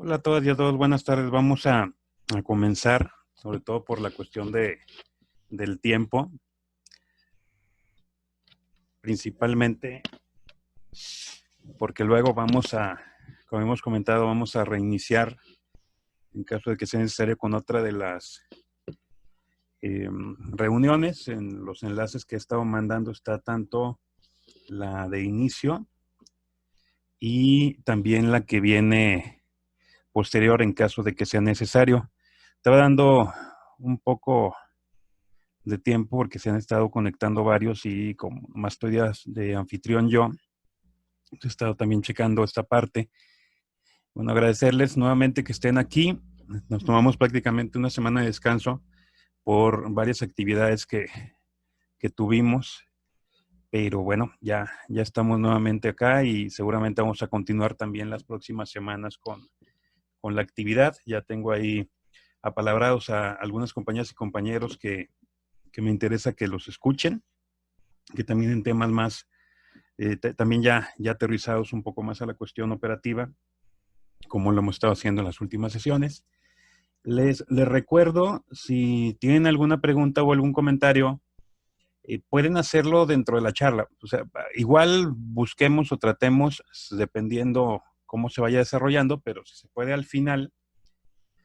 Hola a todas y a todos, buenas tardes. Vamos a comenzar, sobre todo por la cuestión del tiempo, principalmente porque luego como hemos comentado, vamos a reiniciar en caso de que sea necesario con otra de las reuniones. En los enlaces que he estado mandando está tanto la de inicio y también la que viene posterior en caso de que sea necesario. Estaba dando un poco de tiempo porque se han estado conectando varios y como más estoy de anfitrión yo, he estado también checando esta parte. Bueno, agradecerles nuevamente que estén aquí. Nos tomamos prácticamente una semana de descanso por varias actividades que tuvimos, pero bueno, ya estamos nuevamente acá y seguramente vamos a continuar también las próximas semanas con la actividad. Ya tengo ahí apalabrados a algunas compañeras y compañeros que me interesa que los escuchen, que también en temas más, también ya aterrizados un poco más a la cuestión operativa, como lo hemos estado haciendo en las últimas sesiones. Les recuerdo, si tienen alguna pregunta o algún comentario, pueden hacerlo dentro de la charla. O sea, igual busquemos o tratemos, dependiendo cómo se vaya desarrollando, pero si se puede al final,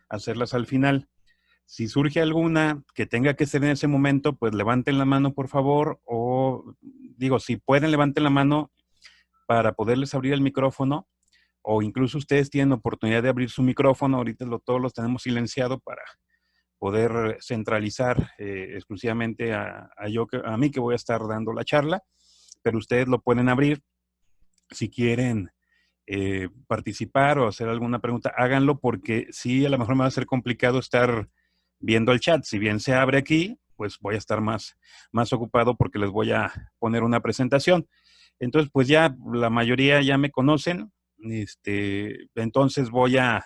hacerlas al final. Si surge alguna que tenga que ser en ese momento, pues levanten la mano, por favor, o digo, si pueden, levanten la mano para poderles abrir el micrófono, o incluso ustedes tienen oportunidad de abrir su micrófono. Ahorita todos los tenemos silenciado para poder centralizar exclusivamente a mí que voy a estar dando la charla, pero ustedes lo pueden abrir. Si quieren participar o hacer alguna pregunta, háganlo, porque sí, a lo mejor me va a ser complicado estar viendo el chat. Si bien se abre aquí, pues voy a estar más ocupado porque les voy a poner una presentación. Entonces, pues ya la mayoría ya me conocen. Entonces voy a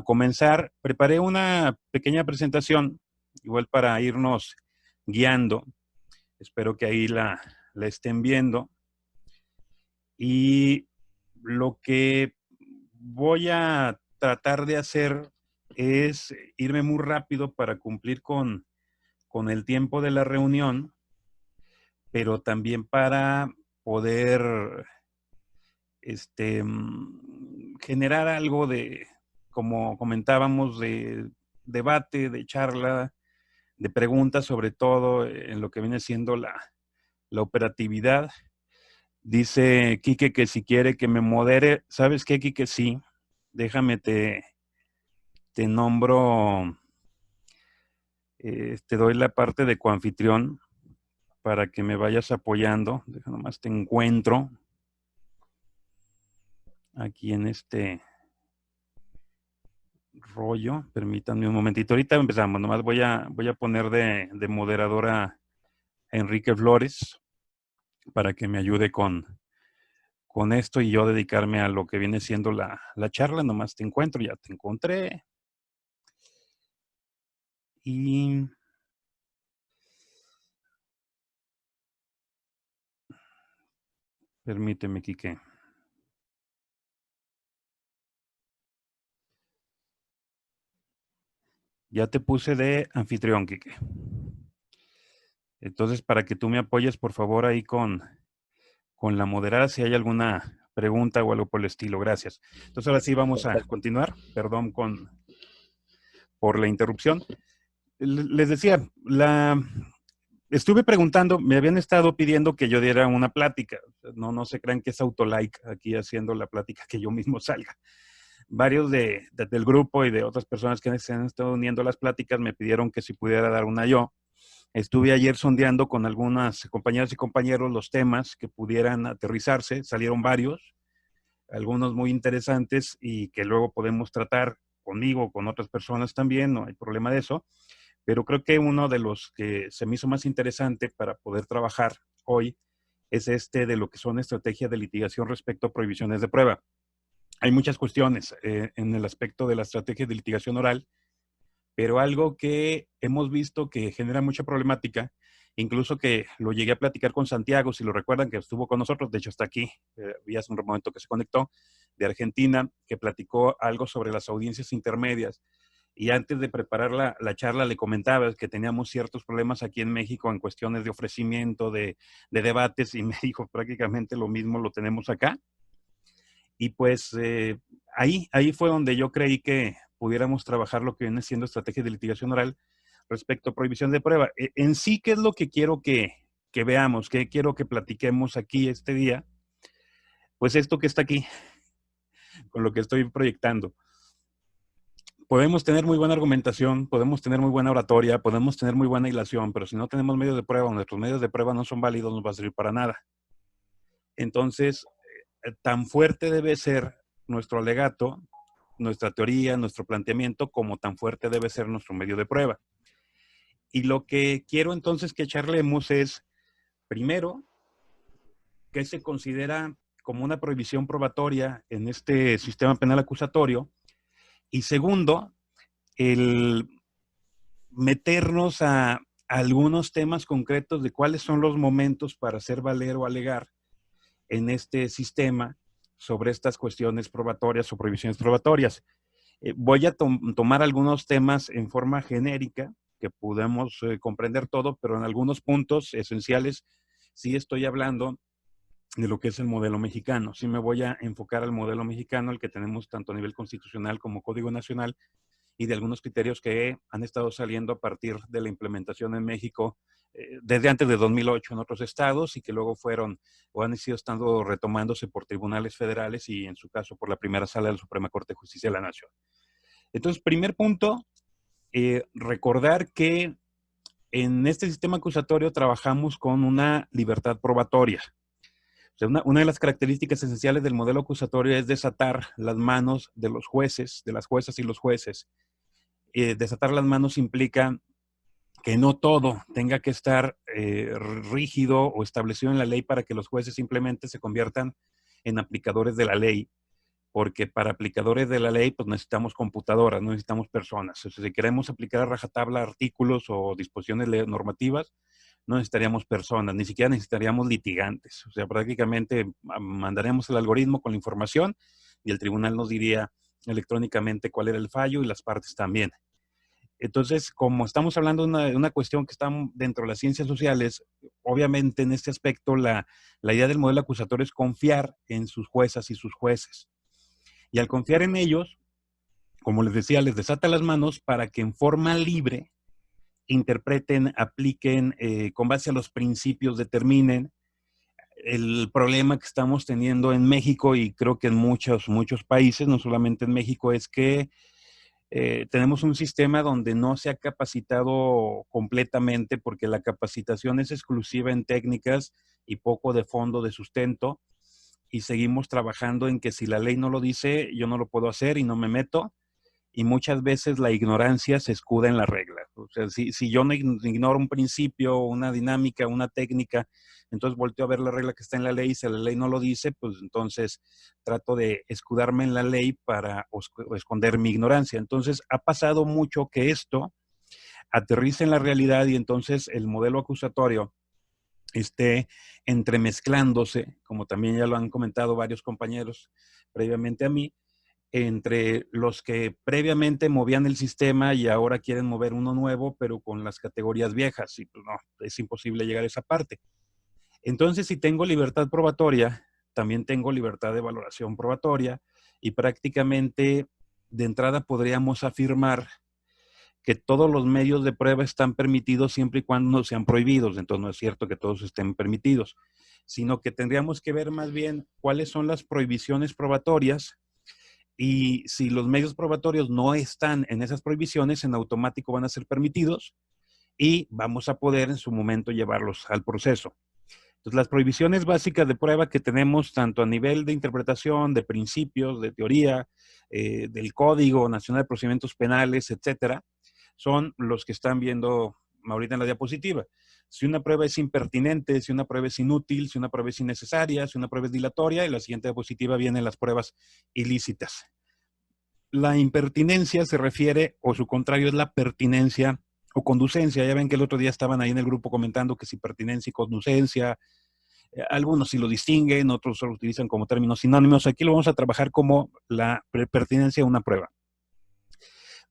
comenzar. Preparé una pequeña presentación, igual para irnos guiando. Espero que ahí la estén viendo. Y lo que voy a tratar de hacer es irme muy rápido para cumplir con el tiempo de la reunión, pero también para poder generar algo de, como comentábamos, de debate, de charla, de preguntas, sobre todo en lo que viene siendo la operatividad. Dice Quique que si quiere que me modere. ¿Sabes qué, Quique? Sí. Déjame, te nombro, te doy la parte de coanfitrión para que me vayas apoyando. Deja nomás te encuentro aquí en este rollo. Permítanme un momentito. Ahorita empezamos. Nomás voy a poner de moderadora a Enrique Flores para que me ayude con esto y yo dedicarme a lo que viene siendo la charla. Nomás te encuentro, ya te encontré. Y permíteme, Quique. Ya te puse de anfitrión, Quique. Entonces, para que tú me apoyes, por favor, ahí con la moderada, si hay alguna pregunta o algo por el estilo. Gracias. Entonces, ahora sí vamos a continuar. Perdón por la interrupción. Les decía, estuve preguntando, me habían estado pidiendo que yo diera una plática. No se crean que es autolike aquí haciendo la plática, que yo mismo salga. Varios del grupo y de otras personas que se han estado uniendo a las pláticas me pidieron que si pudiera dar una yo. Estuve ayer sondeando con algunas compañeras y compañeros los temas que pudieran aterrizarse. Salieron varios, algunos muy interesantes y que luego podemos tratar conmigo, con otras personas también, no hay problema de eso. Pero creo que uno de los que se me hizo más interesante para poder trabajar hoy es de lo que son estrategias de litigación respecto a prohibiciones de prueba. Hay muchas cuestiones en el aspecto de la estrategia de litigación oral, pero algo que hemos visto que genera mucha problemática incluso que lo llegué a platicar con Santiago, si lo recuerdan, que estuvo con nosotros, de hecho está aquí, vi hace un momento que se conectó, de Argentina, que platicó algo sobre las audiencias intermedias. Y antes de preparar la charla le comentaba que teníamos ciertos problemas aquí en México en cuestiones de ofrecimiento, de debates, y me dijo prácticamente lo mismo lo tenemos acá. Y pues ahí fue donde yo creí que pudiéramos trabajar lo que viene siendo estrategia de litigación oral respecto a prohibición de prueba. En sí, ¿qué es lo que quiero que veamos? ¿Qué quiero que platiquemos aquí este día? Pues esto que está aquí, con lo que estoy proyectando. Podemos tener muy buena argumentación, podemos tener muy buena oratoria, podemos tener muy buena hilación, pero si no tenemos medios de prueba o nuestros medios de prueba no son válidos, no nos va a servir para nada. Entonces, tan fuerte debe ser nuestro alegato, nuestra teoría, nuestro planteamiento, como tan fuerte debe ser nuestro medio de prueba. Y lo que quiero entonces que charlemos es, primero, qué se considera como una prohibición probatoria en este sistema penal acusatorio, y segundo, el meternos a algunos temas concretos de cuáles son los momentos para hacer valer o alegar en este sistema sobre estas cuestiones probatorias o prohibiciones probatorias. Voy a tomar algunos temas en forma genérica, que podemos comprender todo, pero en algunos puntos esenciales sí estoy hablando de lo que es el modelo mexicano. Sí me voy a enfocar al modelo mexicano, el que tenemos tanto a nivel constitucional como Código Nacional, y de algunos criterios que han estado saliendo a partir de la implementación en México desde antes de 2008 en otros estados, y que luego fueron o han sido estando retomándose por tribunales federales y en su caso por la primera sala de la Suprema Corte de Justicia de la Nación. Entonces, primer punto, recordar que en este sistema acusatorio trabajamos con una libertad probatoria. O sea, una de las características esenciales del modelo acusatorio es desatar las manos de los jueces, de las juezas y los jueces. Desatar las manos implica que no todo tenga que estar rígido o establecido en la ley para que los jueces simplemente se conviertan en aplicadores de la ley, porque para aplicadores de la ley pues necesitamos computadoras, no necesitamos personas. O sea, si queremos aplicar a rajatabla artículos o disposiciones normativas, no necesitaríamos personas, ni siquiera necesitaríamos litigantes. O sea, prácticamente mandaríamos el algoritmo con la información y el tribunal nos diría electrónicamente cuál era el fallo y las partes también. Entonces, como estamos hablando de una cuestión que está dentro de las ciencias sociales, obviamente en este aspecto la idea del modelo acusatorio es confiar en sus juezas y sus jueces. Y al confiar en ellos, como les decía, les desata las manos para que en forma libre interpreten, apliquen, con base a los principios determinen. El problema que estamos teniendo en México, y creo que en muchos países, no solamente en México, es que tenemos un sistema donde no se ha capacitado completamente, porque la capacitación es exclusiva en técnicas y poco de fondo, de sustento, y seguimos trabajando en que si la ley no lo dice, yo no lo puedo hacer y no me meto, y muchas veces la ignorancia se escuda en la regla. O sea, si yo no ignoro un principio, una dinámica, una técnica, entonces volteo a ver la regla que está en la ley, y si la ley no lo dice, pues entonces trato de escudarme en la ley para esconder mi ignorancia. Entonces ha pasado mucho que esto aterriza en la realidad y entonces el modelo acusatorio esté entremezclándose, como también ya lo han comentado varios compañeros previamente a mí, entre los que previamente movían el sistema y ahora quieren mover uno nuevo, pero con las categorías viejas, y pues no, es imposible llegar a esa parte. Entonces, si tengo libertad probatoria, también tengo libertad de valoración probatoria, y prácticamente de entrada podríamos afirmar que todos los medios de prueba están permitidos siempre y cuando no sean prohibidos. Entonces, no es cierto que todos estén permitidos, sino que tendríamos que ver más bien cuáles son las prohibiciones probatorias, y si los medios probatorios no están en esas prohibiciones, en automático van a ser permitidos y vamos a poder en su momento llevarlos al proceso. Entonces, las prohibiciones básicas de prueba que tenemos, tanto a nivel de interpretación, de principios, de teoría, del Código Nacional de Procedimientos Penales, etcétera, son los que están viendo ahorita en la diapositiva. Si una prueba es impertinente, si una prueba es inútil, si una prueba es innecesaria, si una prueba es dilatoria, y la siguiente diapositiva vienen las pruebas ilícitas. La impertinencia se refiere, o su contrario es la pertinencia, o conducencia. Ya ven que el otro día estaban ahí en el grupo comentando que si pertinencia y conducencia, algunos sí lo distinguen, otros solo utilizan como términos sinónimos. Aquí lo vamos a trabajar como la pertinencia a una prueba.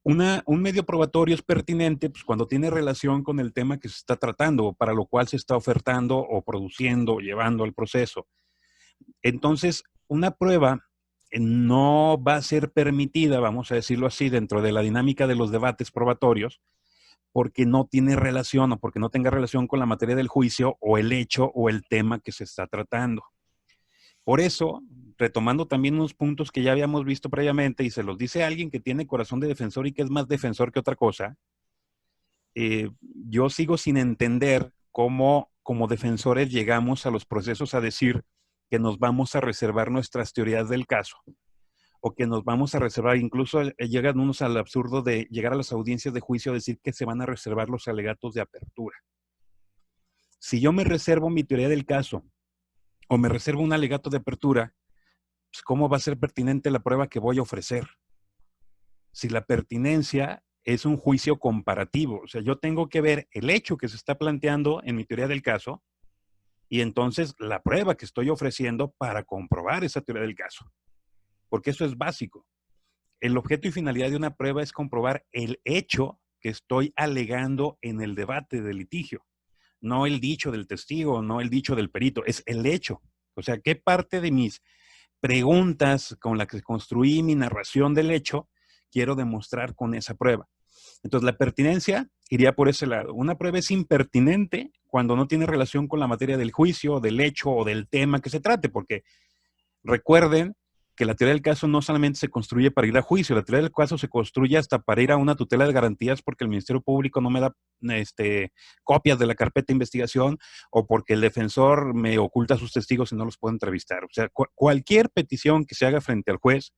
Un medio probatorio es pertinente pues, cuando tiene relación con el tema que se está tratando, o para lo cual se está ofertando o produciendo o llevando al proceso. Entonces, una prueba no va a ser permitida, vamos a decirlo así, dentro de la dinámica de los debates probatorios, porque no tiene relación o porque no tenga relación con la materia del juicio o el hecho o el tema que se está tratando. Por eso, retomando también unos puntos que ya habíamos visto previamente, y se los dice alguien que tiene corazón de defensor y que es más defensor que otra cosa, yo sigo sin entender cómo como defensores llegamos a los procesos a decir que nos vamos a reservar nuestras teorías del caso o que nos vamos a reservar, incluso llegan unos al absurdo de llegar a las audiencias de juicio a decir que se van a reservar los alegatos de apertura. Si yo me reservo mi teoría del caso o me reservo un alegato de apertura, pues ¿cómo va a ser pertinente la prueba que voy a ofrecer? Si la pertinencia es un juicio comparativo, o sea, yo tengo que ver el hecho que se está planteando en mi teoría del caso y entonces la prueba que estoy ofreciendo para comprobar esa teoría del caso, porque eso es básico. El objeto y finalidad de una prueba es comprobar el hecho que estoy alegando en el debate del litigio, no el dicho del testigo, no el dicho del perito, es el hecho. O sea, ¿qué parte de mis preguntas con las que construí mi narración del hecho quiero demostrar con esa prueba? Entonces, la pertinencia iría por ese lado. Una prueba es impertinente cuando no tiene relación con la materia del juicio, del hecho o del tema que se trate, porque recuerden que la teoría del caso no solamente se construye para ir a juicio, la teoría del caso se construye hasta para ir a una tutela de garantías porque el Ministerio Público no me da copias de la carpeta de investigación o porque el defensor me oculta sus testigos y no los puedo entrevistar. O sea, cualquier petición que se haga frente al juez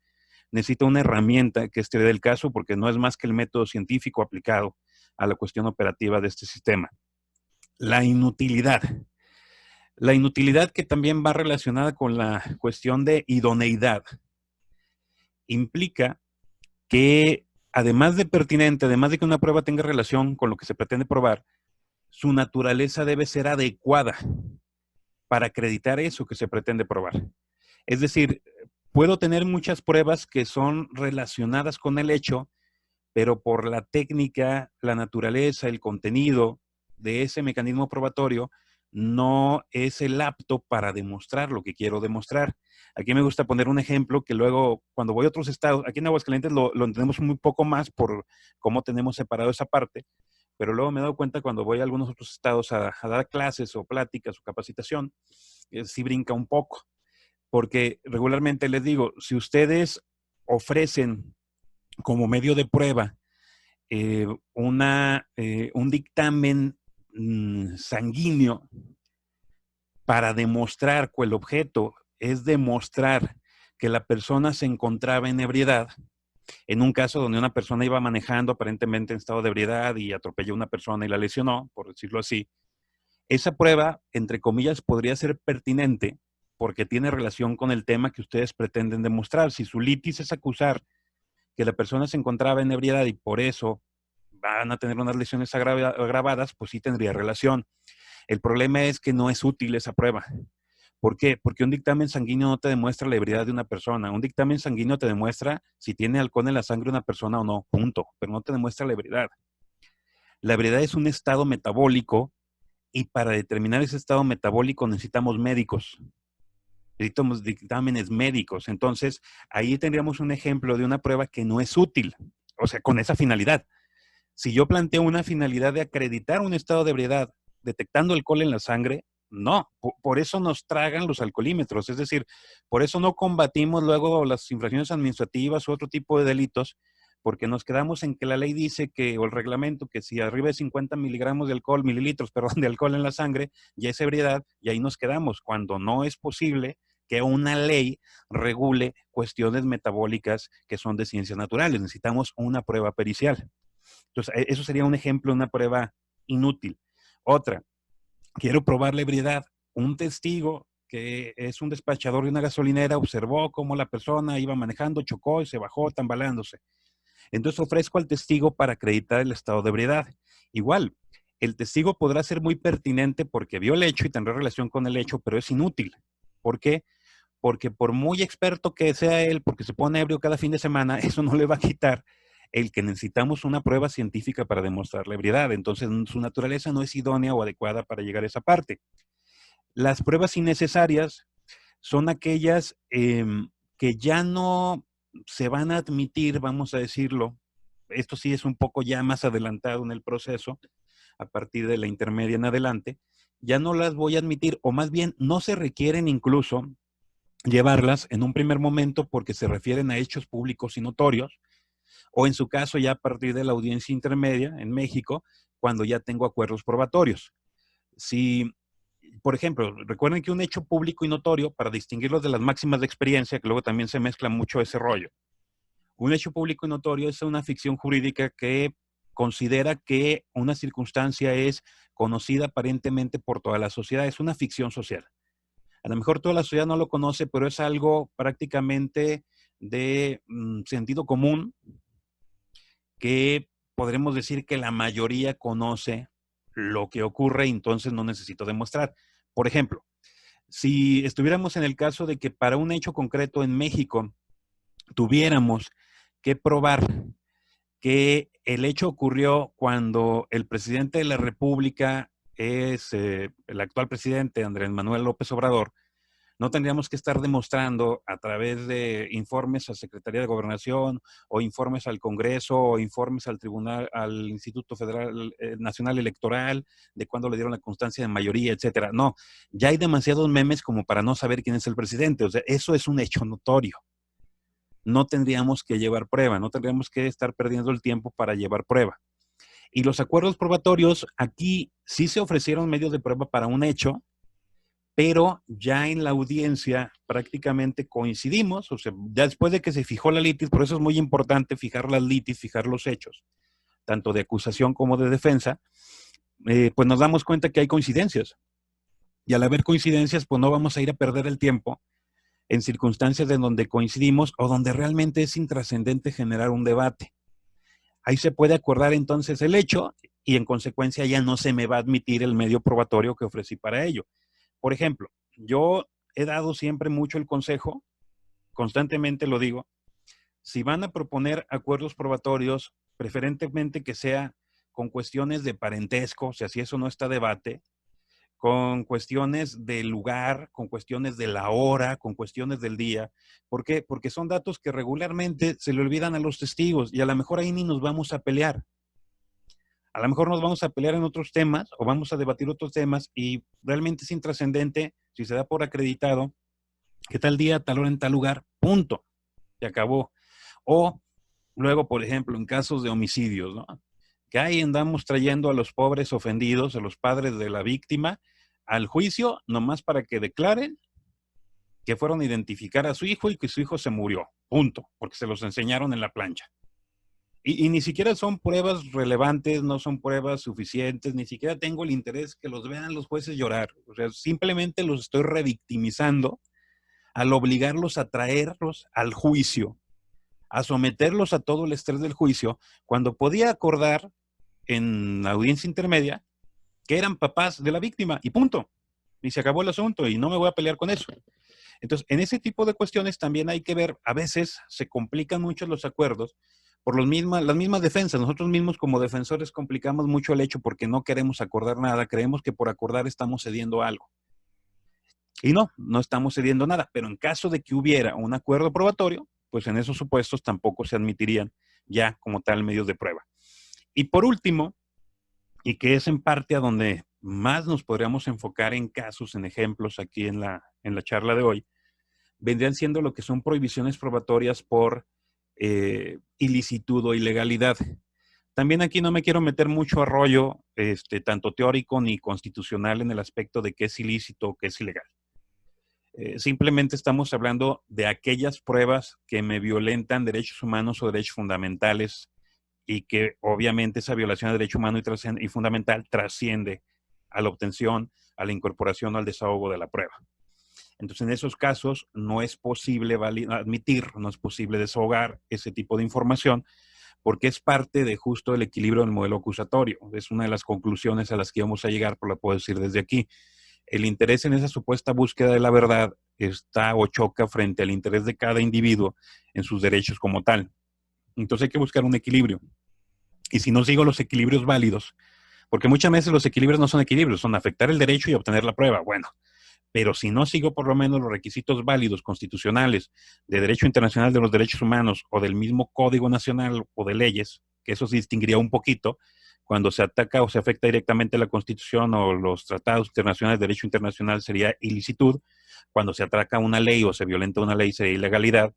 necesita una herramienta que es teoría del caso porque no es más que el método científico aplicado a la cuestión operativa de este sistema. La inutilidad. La inutilidad que también va relacionada con la cuestión de idoneidad implica que además de pertinente, además de que una prueba tenga relación con lo que se pretende probar, su naturaleza debe ser adecuada para acreditar eso que se pretende probar. Es decir, puedo tener muchas pruebas que son relacionadas con el hecho, pero por la técnica, la naturaleza, el contenido de ese mecanismo probatorio, no es el apto para demostrar lo que quiero demostrar. Aquí me gusta poner un ejemplo que luego, cuando voy a otros estados, aquí en Aguascalientes lo entendemos muy poco más por cómo tenemos separado esa parte, pero luego me he dado cuenta cuando voy a algunos otros estados a dar clases o pláticas o capacitación, sí brinca un poco, porque regularmente les digo, si ustedes ofrecen como medio de prueba un dictamen sanguíneo para demostrar que el objeto es demostrar que la persona se encontraba en ebriedad, en un caso donde una persona iba manejando aparentemente en estado de ebriedad y atropelló a una persona y la lesionó, por decirlo así, esa prueba, entre comillas, podría ser pertinente porque tiene relación con el tema que ustedes pretenden demostrar. Si su litis es acusar que la persona se encontraba en ebriedad y por eso van a tener unas lesiones agravadas, pues sí tendría relación. El problema es que no es útil esa prueba. ¿Por qué? Porque un dictamen sanguíneo no te demuestra la ebriedad de una persona. Un dictamen sanguíneo te demuestra si tiene alcohol en la sangre una persona o no, punto. Pero no te demuestra la ebriedad. La ebriedad es un estado metabólico y para determinar ese estado metabólico necesitamos médicos. Necesitamos dictámenes médicos. Entonces, ahí tendríamos un ejemplo de una prueba que no es útil. O sea, con esa finalidad. Si yo planteo una finalidad de acreditar un estado de ebriedad detectando alcohol en la sangre, no, por eso nos tragan los alcoholímetros, es decir, por eso no combatimos luego las infracciones administrativas u otro tipo de delitos, porque nos quedamos en que la ley dice que, o el reglamento, que si arriba de 50 miligramos de alcohol, mililitros, perdón, de alcohol en la sangre, ya es ebriedad, y ahí nos quedamos, cuando no es posible que una ley regule cuestiones metabólicas que son de ciencias naturales. Necesitamos una prueba pericial. Entonces, eso sería un ejemplo, una prueba inútil. Otra, quiero probar la ebriedad. Un testigo que es un despachador de una gasolinera observó cómo la persona iba manejando, chocó y se bajó tambaleándose. Entonces ofrezco al testigo para acreditar el estado de ebriedad. Igual, el testigo podrá ser muy pertinente porque vio el hecho y tendrá relación con el hecho, pero es inútil. ¿Por qué? Porque por muy experto que sea él, porque se pone ebrio cada fin de semana, eso no le va a quitar el que necesitamos una prueba científica para demostrar la ebriedad. Entonces, su naturaleza no es idónea o adecuada para llegar a esa parte. Las pruebas innecesarias son aquellas que ya no se van a admitir, vamos a decirlo. Esto sí es un poco ya más adelantado en el proceso, a partir de la intermedia en adelante. Ya no las voy a admitir, o más bien no se requieren incluso llevarlas en un primer momento porque se refieren a hechos públicos y notorios, o en su caso ya a partir de la audiencia intermedia en México, cuando ya tengo acuerdos probatorios. Si, por ejemplo, recuerden que un hecho público y notorio, para distinguirlos de las máximas de experiencia, que luego también se mezcla mucho ese rollo, un hecho público y notorio es una ficción jurídica que considera que una circunstancia es conocida aparentemente por toda la sociedad, es una ficción social. A lo mejor toda la sociedad no lo conoce, pero es algo prácticamente de sentido común que podremos decir que la mayoría conoce lo que ocurre y entonces no necesito demostrar. Por ejemplo, si estuviéramos en el caso de que para un hecho concreto en México tuviéramos que probar que el hecho ocurrió cuando el presidente de la República es el actual presidente Andrés Manuel López Obrador, no tendríamos que estar demostrando a través de informes a Secretaría de Gobernación o informes al Congreso o informes al Tribunal, al Instituto Federal Nacional Electoral, de cuándo le dieron la constancia de mayoría, etcétera. No, ya hay demasiados memes como para no saber quién es el presidente. O sea, eso es un hecho notorio. No tendríamos que llevar prueba, no tendríamos que estar perdiendo el tiempo para llevar prueba. Y los acuerdos probatorios, aquí sí se ofrecieron medios de prueba para un hecho, pero ya en la audiencia prácticamente coincidimos, o sea, ya después de que se fijó la litis, por eso es muy importante fijar las litis, fijar los hechos, tanto de acusación como de defensa, pues nos damos cuenta que hay coincidencias. Y al haber coincidencias, pues no vamos a ir a perder el tiempo en circunstancias en donde coincidimos o donde realmente es intrascendente generar un debate. Ahí se puede acordar entonces el hecho y en consecuencia ya no se me va a admitir el medio probatorio que ofrecí para ello. Por ejemplo, yo he dado siempre mucho el consejo, constantemente lo digo, si van a proponer acuerdos probatorios, preferentemente que sea con cuestiones de parentesco, o sea, si eso no está a debate, con cuestiones del lugar, con cuestiones de la hora, con cuestiones del día. ¿Por qué? Porque son datos que regularmente se le olvidan a los testigos y a lo mejor ahí ni nos vamos a pelear. A lo mejor nos vamos a pelear en otros temas o vamos a debatir otros temas y realmente es intrascendente si se da por acreditado que tal día, tal hora, en tal lugar, punto, se acabó. O luego, por ejemplo, en casos de homicidios, ¿no? Que ahí andamos trayendo a los pobres ofendidos, a los padres de la víctima, al juicio, nomás para que declaren que fueron a identificar a su hijo y que su hijo se murió, punto, porque se los enseñaron en la plancha. Y ni siquiera son pruebas relevantes, no son pruebas suficientes, ni siquiera tengo el interés que los vean los jueces llorar. O sea, simplemente los estoy revictimizando al obligarlos a traerlos al juicio, a someterlos a todo el estrés del juicio, cuando podía acordar en la audiencia intermedia que eran papás de la víctima y punto. Y se acabó el asunto y no me voy a pelear con eso. Entonces, en ese tipo de cuestiones también hay que ver, a veces se complican mucho los acuerdos por las mismas defensas. Nosotros mismos como defensores complicamos mucho el hecho porque no queremos acordar nada, creemos que por acordar estamos cediendo algo. Y no, no estamos cediendo nada, pero en caso de que hubiera un acuerdo probatorio, pues en esos supuestos tampoco se admitirían ya como tal medios de prueba. Y por último, y que es en parte a donde más nos podríamos enfocar en casos, en ejemplos aquí en la charla de hoy, vendrían siendo lo que son prohibiciones probatorias por ilicitud o ilegalidad. También aquí no me quiero meter mucho a rollo, tanto teórico ni constitucional en el aspecto de qué es ilícito o qué es ilegal. Simplemente estamos hablando de aquellas pruebas que me violentan derechos humanos o derechos fundamentales y que obviamente esa violación de derecho humano y fundamental trasciende a la obtención, a la incorporación o al desahogo de la prueba. Entonces, en esos casos no es posible admitir, no es posible desahogar ese tipo de información porque es parte de justo el equilibrio del modelo acusatorio. Es una de las conclusiones a las que vamos a llegar, por lo puedo decir desde aquí. El interés en esa supuesta búsqueda de la verdad está o choca frente al interés de cada individuo en sus derechos como tal. Entonces hay que buscar un equilibrio. Y si no sigo los equilibrios válidos, porque muchas veces los equilibrios no son equilibrios, son afectar el derecho y obtener la prueba. Bueno, pero si no sigo por lo menos los requisitos válidos constitucionales de derecho internacional de los derechos humanos o del mismo Código Nacional o de leyes, que eso se distinguiría un poquito cuando se ataca o se afecta directamente la Constitución o los tratados internacionales de derecho internacional sería ilicitud, cuando se ataca una ley o se violenta una ley sería ilegalidad.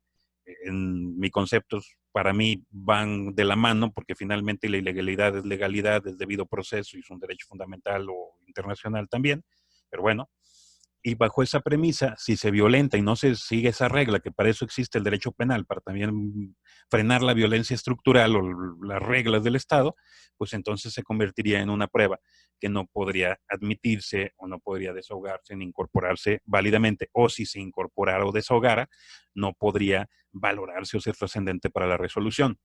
En mis conceptos, para mí, van de la mano porque finalmente la ilegalidad es legalidad, es debido proceso y es un derecho fundamental o internacional también. Pero bueno, y bajo esa premisa, si se violenta y no se sigue esa regla, que para eso existe el derecho penal, para también frenar la violencia estructural o las reglas del Estado, pues entonces se convertiría en una prueba que no podría admitirse o no podría desahogarse ni incorporarse válidamente, o si se incorporara o desahogara, no podría valorarse o ser trascendente para la resolución.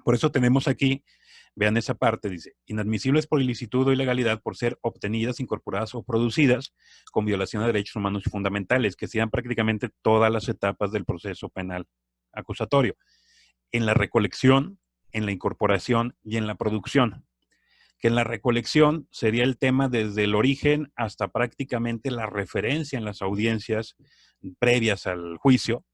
Por eso tenemos aquí, vean esa parte, dice, inadmisibles por ilicitud o ilegalidad por ser obtenidas, incorporadas o producidas con violación de derechos humanos fundamentales, que sean prácticamente todas las etapas del proceso penal acusatorio, en la recolección, en la incorporación y en la producción. Que en la recolección sería el tema desde el origen hasta prácticamente la referencia en las audiencias previas al juicio,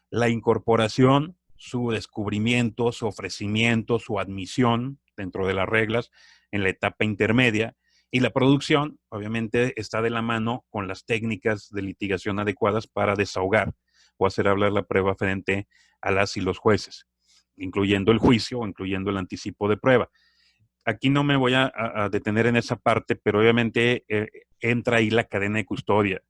la incorporación, su descubrimiento, su ofrecimiento, su admisión dentro de las reglas en la etapa intermedia, y la producción obviamente está de la mano con las técnicas de litigación adecuadas para desahogar o hacer hablar la prueba frente a las y los jueces, incluyendo el juicio o incluyendo el anticipo de prueba. Aquí no me voy a detener en esa parte, pero obviamente entra ahí la cadena de custodia.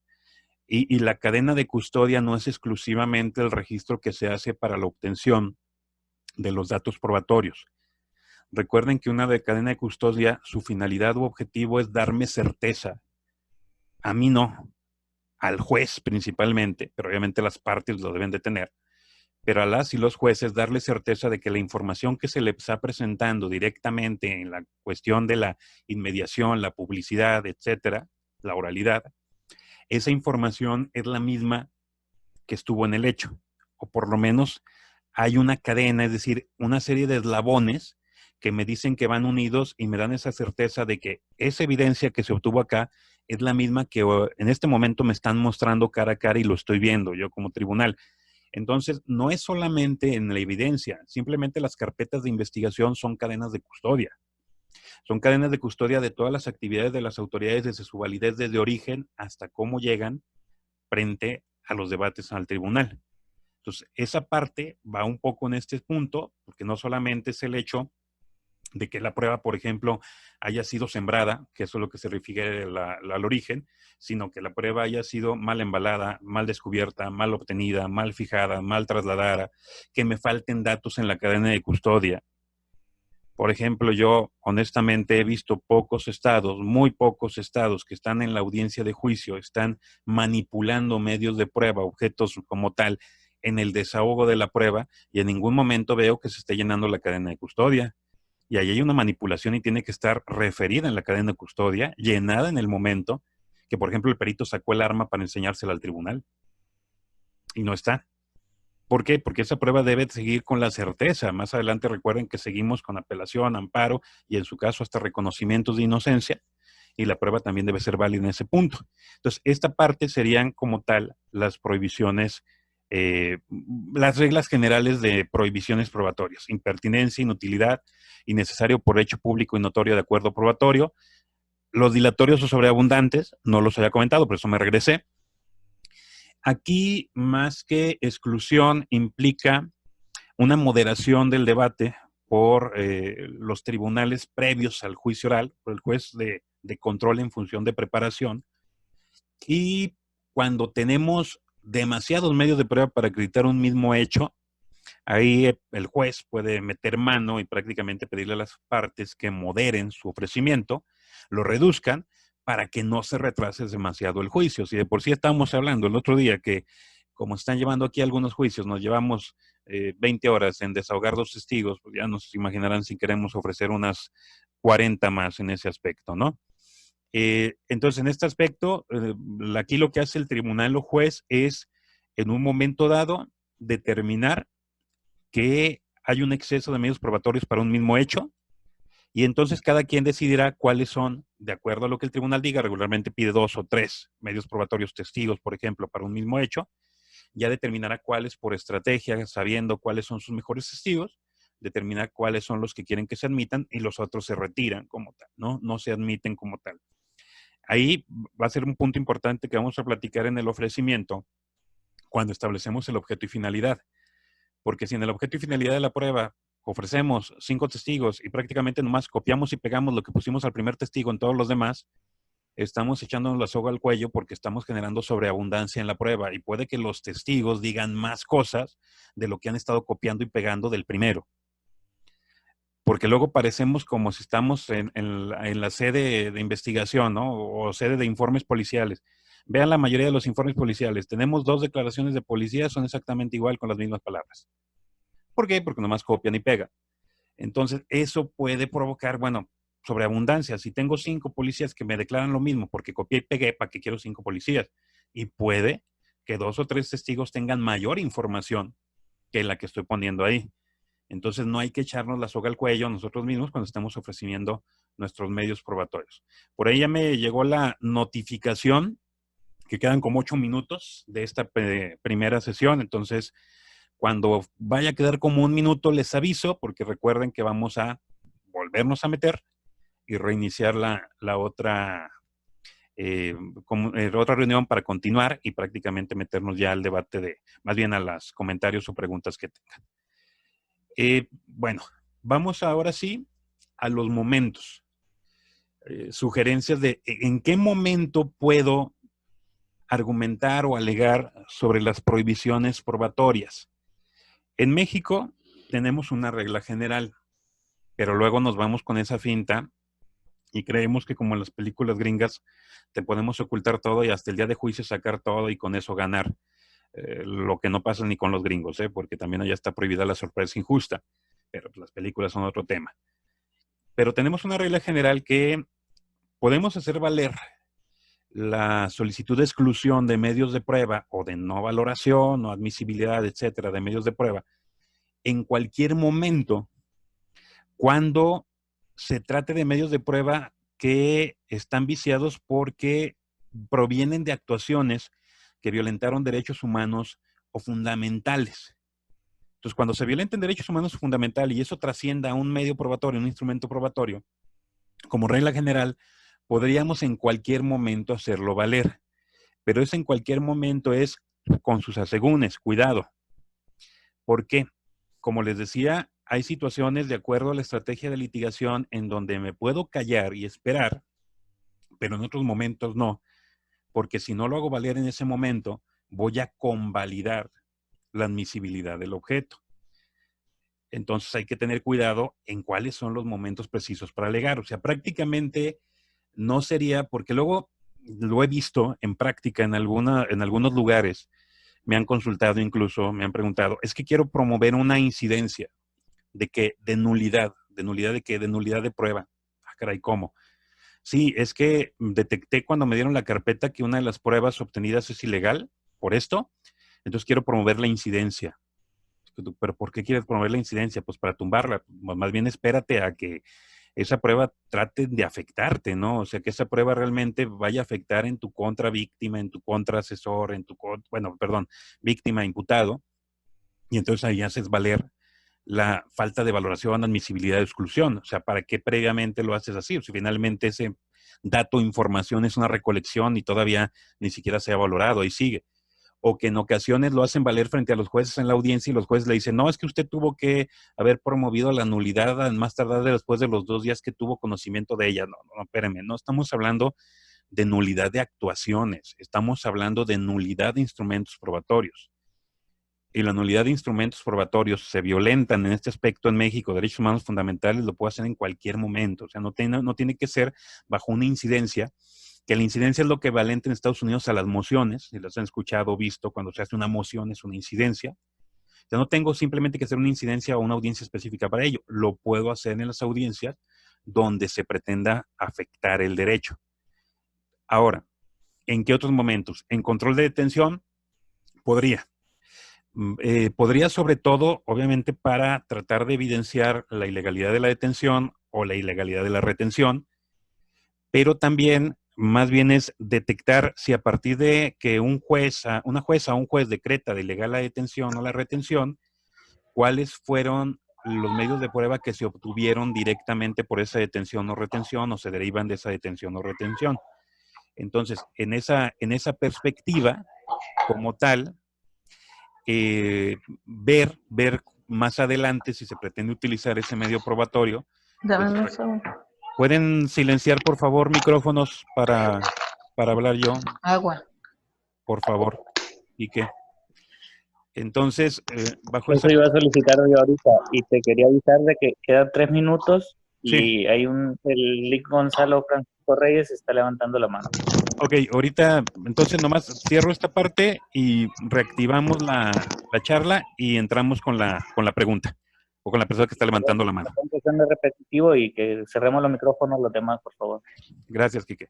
Y la cadena de custodia no es exclusivamente el registro que se hace para la obtención de los datos probatorios. Recuerden que una de cadena de custodia, su finalidad u objetivo es darme certeza. A mí no, al juez principalmente, pero obviamente las partes lo deben de tener, pero a las y los jueces darle certeza de que la información que se les está presentando directamente en la cuestión de la inmediación, la publicidad, etcétera, la oralidad, esa información es la misma que estuvo en el hecho, o por lo menos hay una cadena, es decir, una serie de eslabones que me dicen que van unidos y me dan esa certeza de que esa evidencia que se obtuvo acá es la misma que en este momento me están mostrando cara a cara y lo estoy viendo yo como tribunal. Entonces, no es solamente en la evidencia, simplemente las carpetas de investigación son cadenas de custodia. Son cadenas de custodia de todas las actividades de las autoridades desde su validez desde origen hasta cómo llegan frente a los debates al tribunal. Entonces, esa parte va un poco en este punto, porque no solamente es el hecho de que la prueba, por ejemplo, haya sido sembrada, que eso es lo que se refiere al origen, sino que la prueba haya sido mal embalada, mal descubierta, mal obtenida, mal fijada, mal trasladada, que me falten datos en la cadena de custodia. Por ejemplo, yo honestamente he visto pocos estados, muy pocos estados que están en la audiencia de juicio, están manipulando medios de prueba, objetos como tal, en el desahogo de la prueba, y en ningún momento veo que se esté llenando la cadena de custodia. Y ahí hay una manipulación y tiene que estar referida en la cadena de custodia, llenada en el momento que, por ejemplo, el perito sacó el arma para enseñársela al tribunal. Y no está. ¿Por qué? Porque esa prueba debe seguir con la certeza. Más adelante recuerden que seguimos con apelación, amparo y en su caso hasta reconocimientos de inocencia, y la prueba también debe ser válida en ese punto. Entonces, esta parte serían como tal las prohibiciones, las reglas generales de prohibiciones probatorias: impertinencia, inutilidad, innecesario por hecho público y notorio de acuerdo probatorio. Los dilatorios o sobreabundantes, no los había comentado, por eso me regresé. Aquí, más que exclusión, implica una moderación del debate por los tribunales previos al juicio oral, por el juez de control en función de preparación. Y cuando tenemos demasiados medios de prueba para acreditar un mismo hecho, ahí el juez puede meter mano y prácticamente pedirle a las partes que moderen su ofrecimiento, lo reduzcan para que no se retrase demasiado el juicio. Si de por sí estábamos hablando el otro día que, como están llevando aquí algunos juicios, nos llevamos 20 horas en desahogar dos testigos, pues ya nos imaginarán si queremos ofrecer unas 40 más en ese aspecto, ¿no? Entonces, en este aspecto, aquí lo que hace el tribunal o juez es, en un momento dado, determinar que hay un exceso de medios probatorios para un mismo hecho, y entonces cada quien decidirá cuáles son, de acuerdo a lo que el tribunal diga. Regularmente pide 2 o 3 medios probatorios testigos, por ejemplo, para un mismo hecho. Ya determinará cuáles por estrategia, sabiendo cuáles son sus mejores testigos, determinar cuáles son los que quieren que se admitan y los otros se retiran como tal, ¿no? No se admiten como tal. Ahí va a ser un punto importante que vamos a platicar en el ofrecimiento cuando establecemos el objeto y finalidad. Porque si en el objeto y finalidad de la prueba ofrecemos 5 testigos y prácticamente nomás copiamos y pegamos lo que pusimos al primer testigo en todos los demás, estamos echándonos la soga al cuello porque estamos generando sobreabundancia en la prueba y puede que los testigos digan más cosas de lo que han estado copiando y pegando del primero. Porque luego parecemos como si estamos en la sede de investigación, ¿no? O sede de informes policiales. Vean la mayoría de los informes policiales. Tenemos 2 declaraciones de policía, son exactamente igual con las mismas palabras. ¿Por qué? Porque nomás copian y pegan. Entonces, eso puede provocar, bueno, sobreabundancia. Si tengo 5 policías que me declaran lo mismo porque copié y pegué, ¿para qué quiero 5 policías? Y puede que 2 o 3 testigos tengan mayor información que la que estoy poniendo ahí. Entonces, no hay que echarnos la soga al cuello nosotros mismos cuando estamos ofreciendo nuestros medios probatorios. Por ahí ya me llegó la notificación que quedan como 8 minutos de esta primera sesión. Entonces, cuando vaya a quedar como un minuto, les aviso, porque recuerden que vamos a volvernos a meter y reiniciar la otra, otra reunión para continuar y prácticamente meternos ya al debate más bien a los comentarios o preguntas que tengan. Bueno, vamos ahora sí a los momentos. Sugerencias de en qué momento puedo argumentar o alegar sobre las prohibiciones probatorias. En México tenemos una regla general, pero luego nos vamos con esa finta y creemos que como en las películas gringas te podemos ocultar todo y hasta el día de juicio sacar todo y con eso ganar. Lo que no pasa ni con los gringos, porque también allá está prohibida la sorpresa injusta, pero las películas son otro tema. Pero tenemos una regla general que podemos hacer valer la solicitud de exclusión de medios de prueba o de no valoración o admisibilidad, etcétera, de medios de prueba en cualquier momento cuando se trate de medios de prueba que están viciados porque provienen de actuaciones que violentaron derechos humanos o fundamentales. Entonces, cuando se violenten derechos humanos fundamentales y eso trascienda a un medio probatorio, un instrumento probatorio, como regla general, podríamos en cualquier momento hacerlo valer. Pero eso en cualquier momento es con sus asegúnes, cuidado. ¿Por qué? Como les decía, hay situaciones de acuerdo a la estrategia de litigación en donde me puedo callar y esperar, pero en otros momentos no, porque si no lo hago valer en ese momento, voy a convalidar la admisibilidad del objeto. Entonces hay que tener cuidado en cuáles son los momentos precisos para alegar. O sea, prácticamente no sería, porque luego lo he visto en práctica en algunos lugares, me han consultado incluso, me han preguntado, es que quiero promover una incidencia de nulidad de qué, de nulidad de prueba. Ah, caray, ¿cómo? Sí, es que detecté cuando me dieron la carpeta que una de las pruebas obtenidas es ilegal por esto, entonces quiero promover la incidencia. ¿Pero por qué quieres promover la incidencia? Pues para tumbarla. Más bien espérate a que esa prueba trate de afectarte, ¿no? O sea, que esa prueba realmente vaya a afectar en tu contra víctima, en tu contra asesor, víctima imputado, y entonces ahí haces valer la falta de valoración, admisibilidad, exclusión. O sea, ¿para qué previamente lo haces así? O si finalmente ese dato, información es una recolección y todavía ni siquiera se ha valorado y sigue. O que en ocasiones lo hacen valer frente a los jueces en la audiencia y los jueces le dicen, no, es que usted tuvo que haber promovido la nulidad más tardar después de los 2 días que tuvo conocimiento de ella. No, no, espérame, no estamos hablando de nulidad de actuaciones, estamos hablando de nulidad de instrumentos probatorios. Y la nulidad de instrumentos probatorios se violentan en este aspecto en México, derechos humanos fundamentales, lo puede hacer en cualquier momento. O sea, no tiene que ser bajo una incidencia, que la incidencia es lo que equivalente en Estados Unidos a las mociones, si las han escuchado o visto, cuando se hace una moción es una incidencia. Ya no tengo simplemente que hacer una incidencia o una audiencia específica para ello. Lo puedo hacer en las audiencias donde se pretenda afectar el derecho. Ahora, ¿en qué otros momentos? En control de detención, podría. Podría sobre todo, obviamente, para tratar de evidenciar la ilegalidad de la detención o la ilegalidad de la retención, pero también más bien es detectar si a partir de que una jueza o un juez decreta de ilegal la detención o la retención, cuáles fueron los medios de prueba que se obtuvieron directamente por esa detención o retención o se derivan de esa detención o retención. Entonces, en esa perspectiva, como tal, ver más adelante si se pretende utilizar ese medio probatorio. Pues, Dame un segundo. ¿pueden silenciar, por favor, micrófonos para hablar yo? Agua. Por favor. ¿Y qué? Entonces, bajo esa... Eso iba a solicitar yo ahorita y te quería avisar de que quedan 3 minutos Sí. y hay el Lic Gonzalo Francisco Reyes está levantando la mano. Ok, ahorita, entonces nomás cierro esta parte y reactivamos la charla y entramos con la pregunta o con la persona que está levantando la mano. Que sea repetitivo y que cerremos los micrófonos los demás, por favor. Gracias, Quique.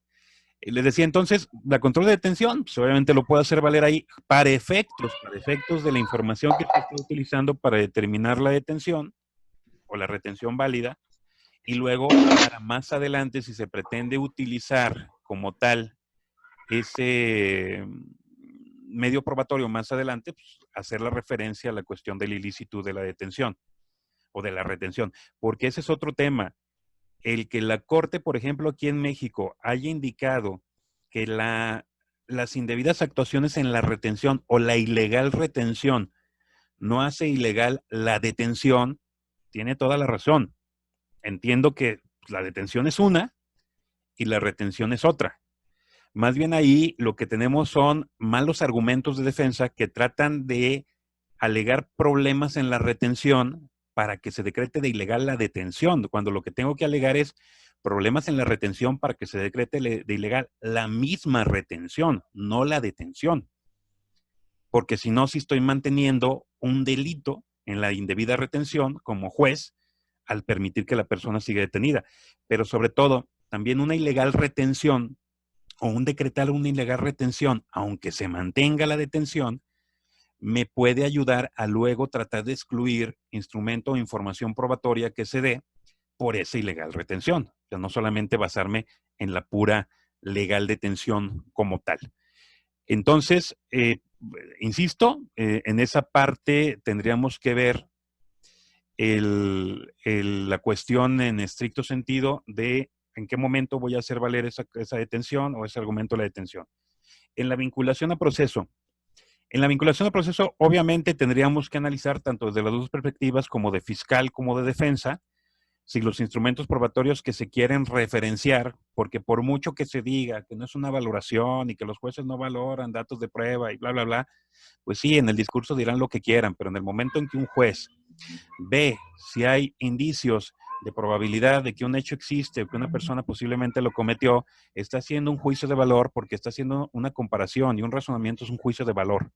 Les decía entonces, la control de detención, pues obviamente lo puedo hacer valer ahí para efectos de la información que se está utilizando para determinar la detención o la retención válida, y luego para más adelante, si se pretende utilizar como tal ese medio probatorio más adelante, pues, hacer la referencia a la cuestión de la ilicitud de la detención o de la retención, porque ese es otro tema. El que la Corte, por ejemplo, aquí en México, haya indicado que las indebidas actuaciones en la retención o la ilegal retención no hace ilegal la detención, tiene toda la razón. Entiendo que la detención es una y la retención es otra. Más bien ahí lo que tenemos son malos argumentos de defensa que tratan de alegar problemas en la retención para que se decrete de ilegal la detención, cuando lo que tengo que alegar es problemas en la retención para que se decrete de ilegal la misma retención, no la detención. Porque si no, sí estoy manteniendo un delito en la indebida retención como juez al permitir que la persona siga detenida. Pero sobre todo, también una ilegal retención o un decretar una ilegal retención, aunque se mantenga la detención, me puede ayudar a luego tratar de excluir instrumento o información probatoria que se dé por esa ilegal retención. O sea, no solamente basarme en la pura legal detención como tal. Entonces, insisto, en esa parte tendríamos que ver la cuestión en estricto sentido de en qué momento voy a hacer valer esa detención o ese argumento de la detención. En la vinculación a proceso, obviamente tendríamos que analizar tanto desde las dos perspectivas, como de fiscal como de defensa, si los instrumentos probatorios que se quieren referenciar, porque por mucho que se diga que no es una valoración y que los jueces no valoran datos de prueba y bla, bla, bla, pues sí, en el discurso dirán lo que quieran, pero en el momento en que un juez ve si hay indicios de probabilidad de que un hecho existe o que una persona posiblemente lo cometió, está haciendo un juicio de valor porque está haciendo una comparación y un razonamiento es un juicio de valor.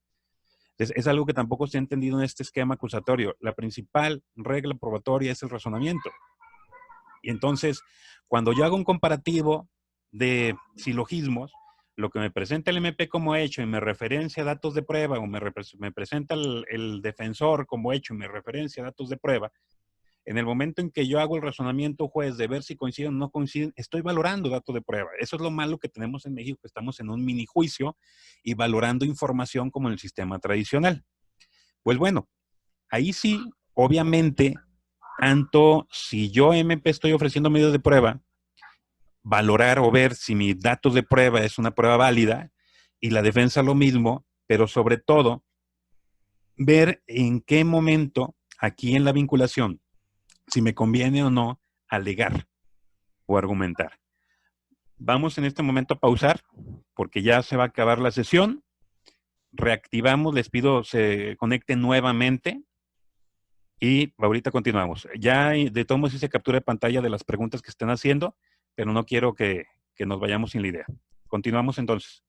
Es algo que tampoco se ha entendido en este esquema acusatorio. La principal regla probatoria es el razonamiento. Y entonces, cuando yo hago un comparativo de silogismos, lo que me presenta el MP como hecho y me referencia a datos de prueba, o me presenta el defensor como hecho y me referencia a datos de prueba, en el momento en que yo hago el razonamiento juez de ver si coinciden o no coinciden, estoy valorando datos de prueba. Eso es lo malo que tenemos en México, que estamos en un mini juicio y valorando información como en el sistema tradicional. Pues bueno, ahí sí, obviamente, tanto si yo MP estoy ofreciendo medios de prueba, valorar o ver si mis datos de prueba es una prueba válida y la defensa lo mismo, pero sobre todo ver en qué momento aquí en la vinculación, si me conviene o no alegar o argumentar. Vamos en este momento a pausar porque ya se va a acabar la sesión. Reactivamos, les pido se conecten nuevamente y ahorita continuamos. Ya de todos modos hice captura de pantalla de las preguntas que están haciendo, pero no quiero que nos vayamos sin la idea. Continuamos entonces.